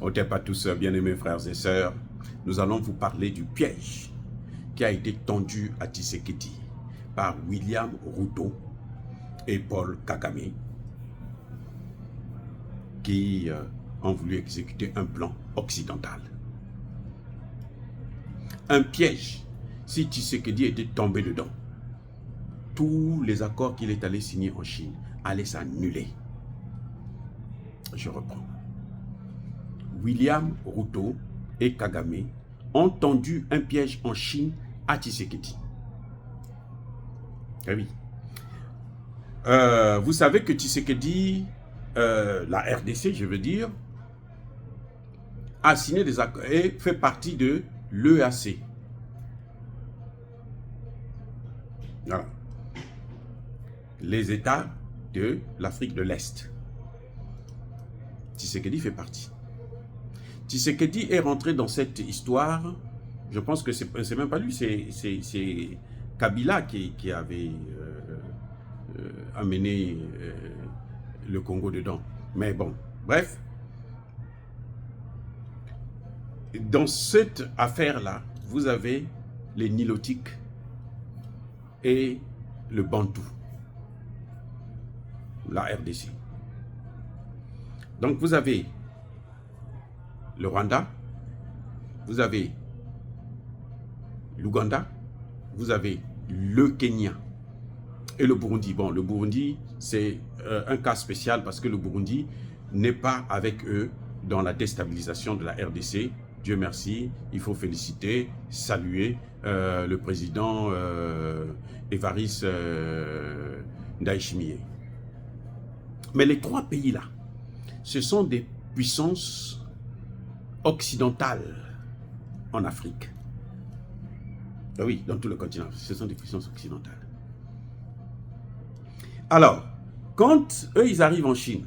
Au pas tous, bien-aimés frères et sœurs, nous allons vous parler du piège qui a été tendu à Tshisekedi par William Ruto et Paul Kagame qui ont voulu exécuter un plan occidental. Un piège, si Tshisekedi était tombé dedans, tous les accords qu'il est allé signer en Chine allaient s'annuler. Je reprends. William Ruto et Kagame ont tendu un piège en Chine à Tshisekedi. Eh oui. Vous savez que Tshisekedi, la RDC, je veux dire, a signé des accords et fait partie de l'EAC. Voilà. Les États de l'Afrique de l'Est. Tshisekedi fait partie. Tshisekedi est rentré dans cette histoire, je pense que c'est même pas lui, c'est Kabila qui avait amené le Congo dedans. Mais bon, bref. Dans cette affaire-là, vous avez les Nilotiques et le Bantou, la RDC. Donc vous avez le Rwanda, vous avez l'Ouganda, vous avez le Kenya et le Burundi. Bon, le Burundi, c'est un cas spécial parce que le Burundi n'est pas avec eux dans la déstabilisation de la RDC. Dieu merci, il faut féliciter, saluer le président Évariste Ndayishimiye. Mais les trois pays-là, ce sont des puissances occidentales en Afrique. Ah oui, dans tout le continent, ce sont des puissances occidentales. Alors, quand eux, ils arrivent en Chine,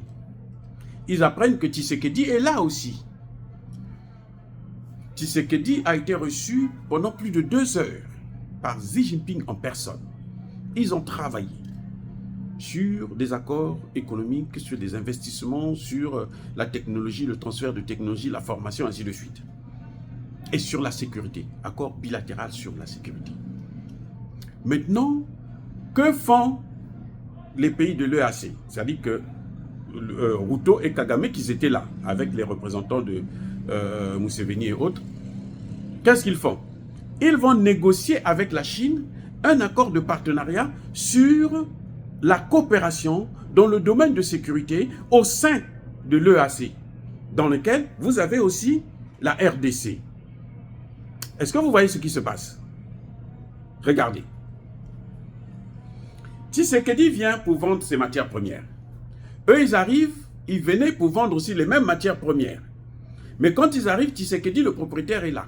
ils apprennent que Tshisekedi est là aussi. Tshisekedi a été reçu pendant plus de 2 heures par Xi Jinping en personne. Ils ont travaillé sur des accords économiques, sur des investissements, sur la technologie, le transfert de technologie, la formation, ainsi de suite. Et sur la sécurité, accord bilatéral sur la sécurité. Maintenant, que font les pays de l'EAC? C'est-à-dire que Ruto et Kagame, qui étaient là, avec les représentants de Museveni et autres, qu'est-ce qu'ils font? Ils vont négocier avec la Chine un accord de partenariat sur la coopération dans le domaine de sécurité au sein de l'EAC, dans lequel vous avez aussi la RDC. Est-ce que vous voyez ce qui se passe? Regardez. Tshisekedi vient pour vendre ses matières premières. Eux, ils arrivent, ils venaient pour vendre aussi les mêmes matières premières. Mais quand ils arrivent, Tshisekedi, le propriétaire, est là.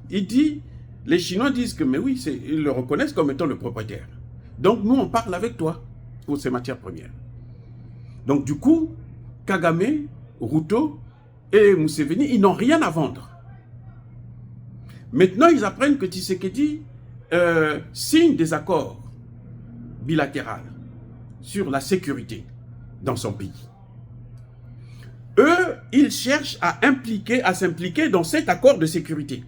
Il dit, les Chinois disent que, mais oui, ils le reconnaissent comme étant le propriétaire. Donc, nous, on parle avec toi pour ces matières premières. Donc, du coup, Kagame, Ruto et Museveni, ils n'ont rien à vendre. Maintenant, ils apprennent que Tshisekedi signe des accords bilatéraux sur la sécurité dans son pays. Eux, ils cherchent à s'impliquer dans cet accord de sécurité.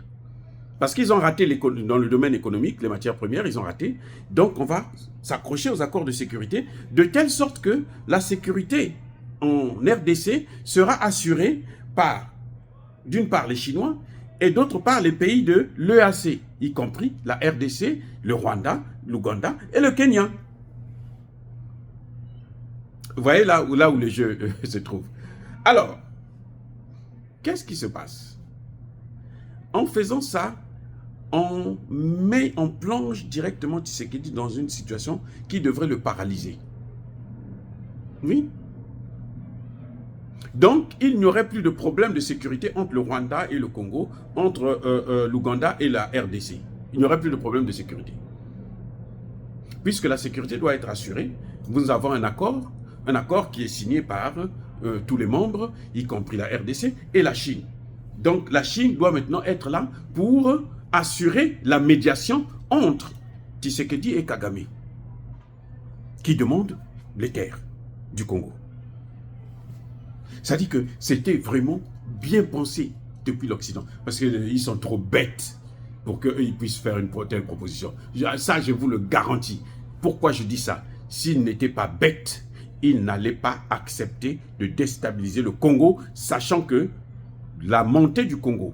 Parce qu'ils ont raté dans le domaine économique, les matières premières, ils ont raté. Donc, on va s'accrocher aux accords de sécurité de telle sorte que la sécurité en RDC sera assurée par, d'une part, les Chinois et d'autre part, les pays de l'EAC, y compris la RDC, le Rwanda, l'Ouganda et le Kenya. Vous voyez là où le jeu se trouve. Alors, qu'est-ce qui se passe? En faisant ça, on plonge directement Tshisekedi dans une situation qui devrait le paralyser. Oui. Donc, il n'y aurait plus de problème de sécurité entre le Rwanda et le Congo, entre l'Ouganda et la RDC. Il n'y aurait plus de problème de sécurité. Puisque la sécurité doit être assurée, nous avons un accord qui est signé par tous les membres, y compris la RDC et la Chine. Donc, la Chine doit maintenant être là pour assurer la médiation entre Tshisekedi et Kagame, qui demandent les terres du Congo. Ça dit que c'était vraiment bien pensé depuis l'Occident. Parce qu'ils sont trop bêtes pour qu'ils puissent faire une telle proposition. Ça, je vous le garantis. Pourquoi je dis ça? S'ils n'étaient pas bêtes, ils n'allaient pas accepter de déstabiliser le Congo, sachant que la montée du Congo,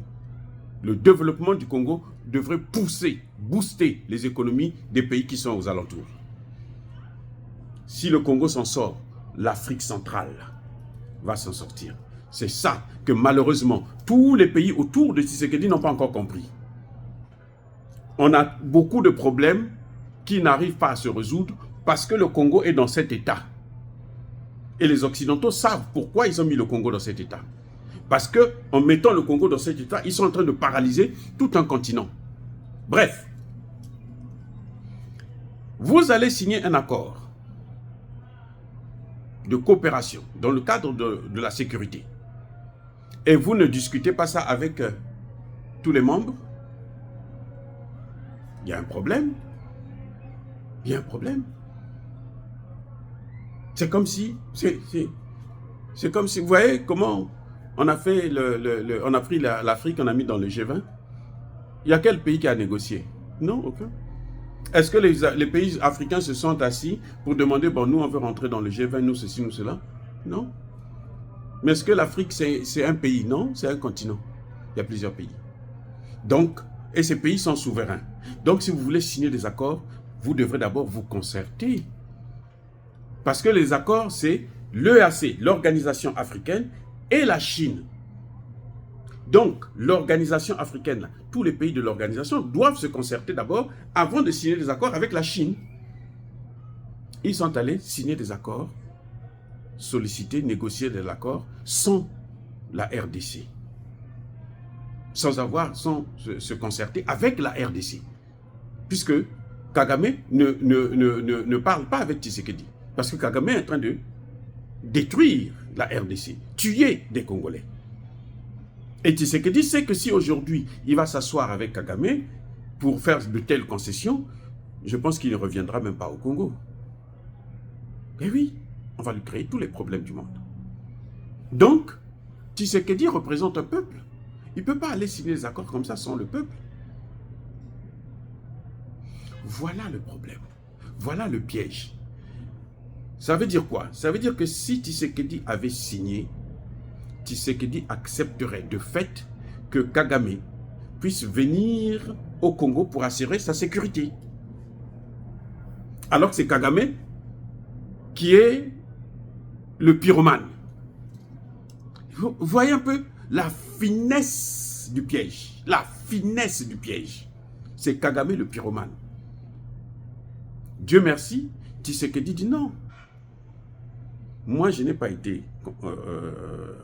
le développement du Congo devrait booster les économies des pays qui sont aux alentours. Si le Congo s'en sort, l'Afrique centrale va s'en sortir. C'est ça que malheureusement, tous les pays autour de Tshisekedi n'ont pas encore compris. On a beaucoup de problèmes qui n'arrivent pas à se résoudre parce que le Congo est dans cet état. Et les Occidentaux savent pourquoi ils ont mis le Congo dans cet état. Parce qu'en mettant le Congo dans cet état, ils sont en train de paralyser tout un continent. Bref, vous allez signer un accord de coopération dans le cadre de la sécurité. Et vous ne discutez pas ça avec tous les membres. Il y a un problème. Il y a un problème. C'est comme si, c'est comme si, vous voyez comment on a fait on a pris l'Afrique, on a mis dans le G20. Il y a quel pays qui a négocié? Non, aucun. Est-ce que les pays africains se sont assis pour demander, bon, nous on veut rentrer dans le G20, nous ceci, nous cela? Non. Mais est-ce que l'Afrique c'est un pays? Non, c'est un continent. Il y a plusieurs pays. Donc, et ces pays sont souverains. Donc, si vous voulez signer des accords, vous devrez d'abord vous concerter. Parce que les accords, c'est l'EAC, l'Organisation africaine, et la Chine. Donc, l'organisation africaine, tous les pays de l'organisation doivent se concerter d'abord avant de signer des accords avec la Chine. Ils sont allés signer des accords, solliciter, négocier des accords sans la RDC. Sans se concerter avec la RDC. Puisque Kagame ne parle pas avec Tshisekedi. Parce que Kagame est en train de détruire la RDC, tuer des Congolais. Et Tshisekedi sait que si aujourd'hui il va s'asseoir avec Kagame pour faire de telles concessions, je pense qu'il ne reviendra même pas au Congo. Et oui, on va lui créer tous les problèmes du monde. Donc, Tshisekedi représente un peuple. Il ne peut pas aller signer des accords comme ça sans le peuple. Voilà le problème. Voilà le piège. Ça veut dire quoi? Ça veut dire que si Tshisekedi avait signé, Tshisekedi accepterait de fait que Kagame puisse venir au Congo pour assurer sa sécurité. Alors que c'est Kagame qui est le pyromane. Vous voyez un peu la finesse du piège. La finesse du piège. C'est Kagame le pyromane. Dieu merci, Tshisekedi dit non. Moi, je n'ai pas été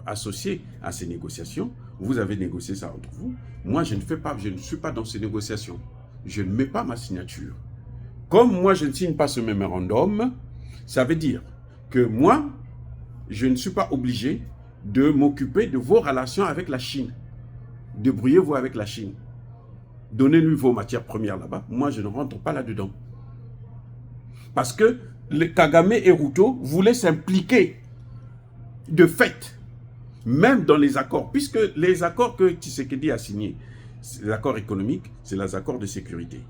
associé à ces négociations. Vous avez négocié ça entre vous. Moi, je ne suis pas dans ces négociations. Je ne mets pas ma signature. Comme moi, je ne signe pas ce mémorandum, ça veut dire que moi, je ne suis pas obligé de m'occuper de vos relations avec la Chine. Débrouillez-vous avec la Chine. Donnez-lui vos matières premières là-bas. Moi, je ne rentre pas là-dedans. Parce que les Kagame et Ruto voulaient s'impliquer de fait, même dans les accords, puisque les accords que Tshisekedi a signés, les accords économiques, c'est les accords de sécurité.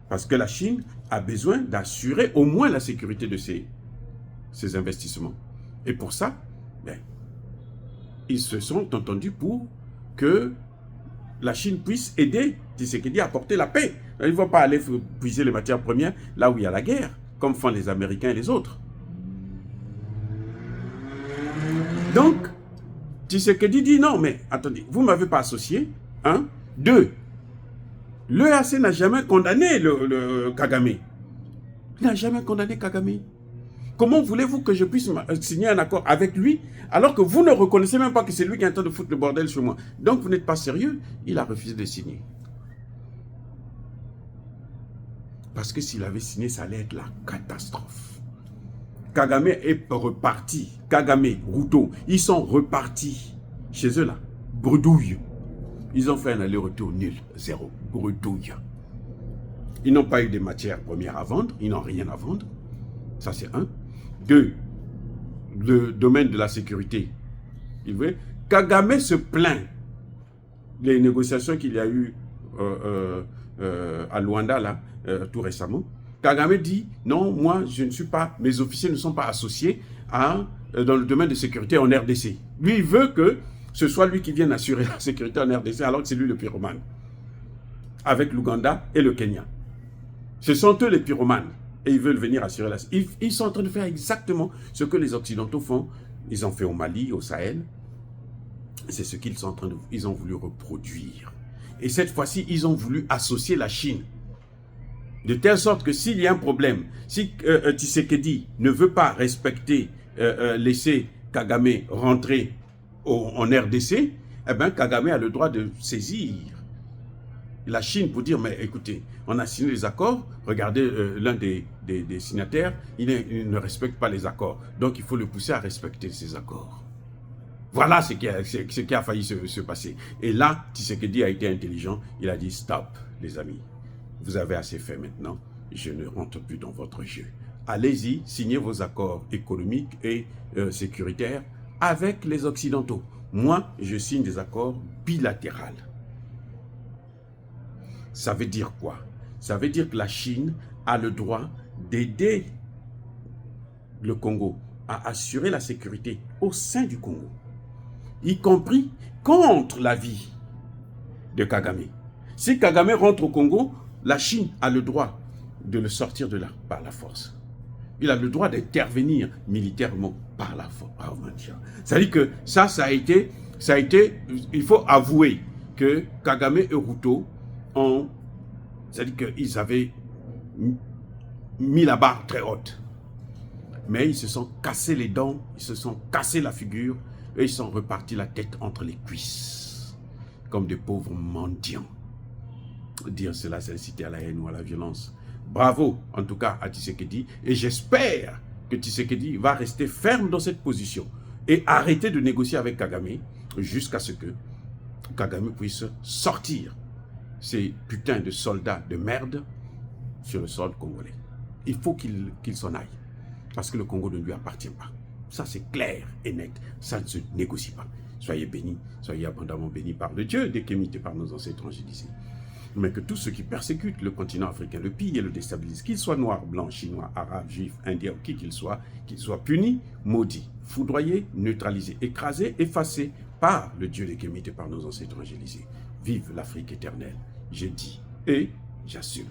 Parce que la Chine a besoin d'assurer au moins la sécurité de ses investissements. Et pour ça, ils se sont entendus pour que la Chine puisse aider Tshisekedi à apporter la paix. Ils ne vont pas aller puiser les matières premières là où il y a la guerre, comme font les Américains et les autres. Donc, Tshisekedi dit non, mais attendez, vous ne m'avez pas associé. 1. 2. L'EAC n'a jamais condamné le Kagame. Il n'a jamais condamné Kagame. Comment voulez-vous que je puisse signer un accord avec lui alors que vous ne reconnaissez même pas que c'est lui qui est en train de foutre le bordel sur moi? Donc vous n'êtes pas sérieux. Il a refusé de signer. Parce que s'il avait signé, ça allait être la catastrophe. Kagame est reparti. Kagame, Ruto, ils sont repartis chez eux là. Bredouille. Ils ont fait un aller-retour nul. 0. Bredouille. Ils n'ont pas eu de matières premières à vendre. Ils n'ont rien à vendre. Ça c'est 1. 2. Le domaine de la sécurité. Kagame se plaint. Les négociations qu'il y a eu à Luanda, là, tout récemment. Kagame dit, non, moi, je ne suis pas, mes officiers ne sont pas associés dans le domaine de sécurité en RDC. Lui, il veut que ce soit lui qui vienne assurer la sécurité en RDC, alors que c'est lui le pyromane. Avec l'Ouganda et le Kenya. Ce sont eux les pyromanes. Et ils veulent venir assurer la sécurité. Ils sont en train de faire exactement ce que les Occidentaux font. Ils ont fait au Mali, au Sahel. C'est ce qu'ils sont en train de... Ils ont voulu reproduire. Et cette fois-ci, ils ont voulu associer la Chine. De telle sorte que s'il y a un problème, si Tshisekedi ne veut pas respecter, laisser Kagame rentrer en RDC, eh bien Kagame a le droit de saisir la Chine pour dire, mais écoutez, on a signé les accords, regardez l'un des signataires, il ne respecte pas les accords. Donc il faut le pousser à respecter ces accords. Voilà ce qui a failli se passer. Et là, Tshisekedi a été intelligent, il a dit, stop les amis. Vous avez assez fait maintenant, je ne rentre plus dans votre jeu. Allez-y, signez vos accords économiques et sécuritaires avec les Occidentaux. Moi, je signe des accords bilatéraux. Ça veut dire quoi? Ça veut dire que la Chine a le droit d'aider le Congo à assurer la sécurité au sein du Congo, y compris contre l'avis de Kagame. Si Kagame rentre au Congo, la Chine a le droit de le sortir de là par la force. Il a le droit d'intervenir militairement par la force. Oh mon Dieu. C'est-à-dire que ça a été, il faut avouer que Kagame et Ruto c'est-à-dire qu'ils avaient mis la barre très haute. Mais ils se sont cassés les dents, ils se sont cassés la figure et ils sont repartis la tête entre les cuisses, comme des pauvres mendiants. Dire cela, c'est inciter à la haine ou à la violence. Bravo, en tout cas, à Tshisekedi. Et j'espère que Tshisekedi va rester ferme dans cette position et arrêter de négocier avec Kagame jusqu'à ce que Kagame puisse sortir ces putains de soldats de merde sur le sol congolais. Il faut qu'il s'en aille. Parce que le Congo ne lui appartient pas. Ça, c'est clair et net. Ça ne se négocie pas. Soyez bénis, soyez abondamment bénis par le Dieu des Kémites et par nos ancêtres angélisés. Mais que tous ceux qui persécutent le continent africain, le pillent et le déstabilisent, qu'ils soient noirs, blancs, chinois, arabes, juifs, indiens, qui qu'ils soient punis, maudits, foudroyés, neutralisés, écrasés, effacés par le Dieu des Kémites et par nos ancêtres angélisés. Vive l'Afrique éternelle, j'ai dit et j'assume.